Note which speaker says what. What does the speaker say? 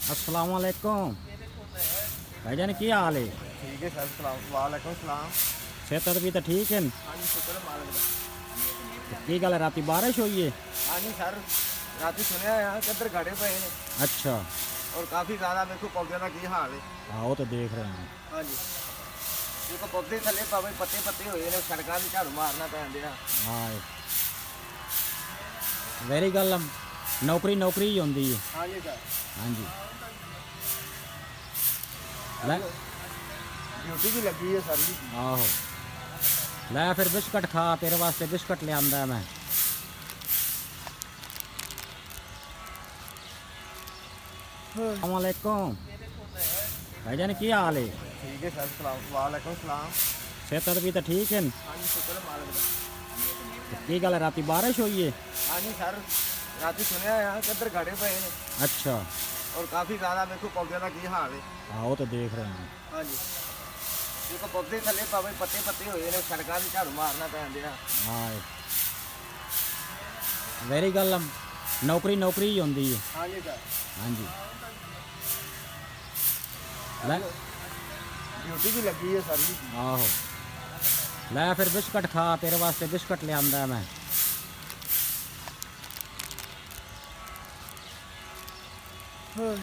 Speaker 1: अस्सलाम वालेकुम भाईजान, की हाल है?
Speaker 2: ठीक है सर। सलाम वालेकुम सलाम।
Speaker 1: सेहत भी तो ठीक है?
Speaker 2: हाँ जी शुक्र मालिक दा।
Speaker 1: की गल राती बारिश हुई है?
Speaker 2: हाँ जी सर, रात सुनिया यहाँ किधर गड़े पे ने
Speaker 1: अच्छा।
Speaker 2: और काफ़ी ज़्यादा मेरे को पौधे का की हाल है।
Speaker 1: हाँ वो तो देख रहे हैं।
Speaker 2: हाँ जी, देखो पौधे थले पावे पत्ते पत्ते हुए ने, सड़कों की झाड़ू मारना पैंदे आ।
Speaker 1: हाँ वेरी गल नौकरी नौकरी ही होंगी है।
Speaker 2: हाँ जी सर,
Speaker 1: हाँ जी लै
Speaker 2: ड्यूटी भी लगी है सर जी।
Speaker 1: आहो लै फिर बिस्कट खा, तेरे वास्ते बिस्कट ले आंदा मैं। अस्सलाम वालेकुम भाईजान, की हाल है?
Speaker 2: ठीक है सर। सलाम वालेकुम सलाम।
Speaker 1: सेहत भी तो ठीक है?
Speaker 2: हाँ जी शुक्र मालिक दा।
Speaker 1: की गल राती बारिश हुई है?
Speaker 2: हाँ जी सर, रात सुनिया यहाँ किधर गड़े पे ने
Speaker 1: अच्छा।
Speaker 2: और काफ़ी ज़्यादा मेरे को पौधे का की हाल है।
Speaker 1: हाँ वो तो देख रहे हैं।
Speaker 2: हाँ जी, देखो पौधे थले पावे पत्ते पत्ते हुए ने, सड़कों की झाड़ू मारना पैंदे आ।
Speaker 1: हाँ वेरी गल नौकरी नौकरी ही होंगी है।
Speaker 2: हाँ जी सर,
Speaker 1: हाँ जी लै
Speaker 2: ड्यूटी भी लगी है सर जी।
Speaker 1: आहो लै फिर बिस्कट खा, तेरे वास्ते बिस्कट ले आंदा मैं।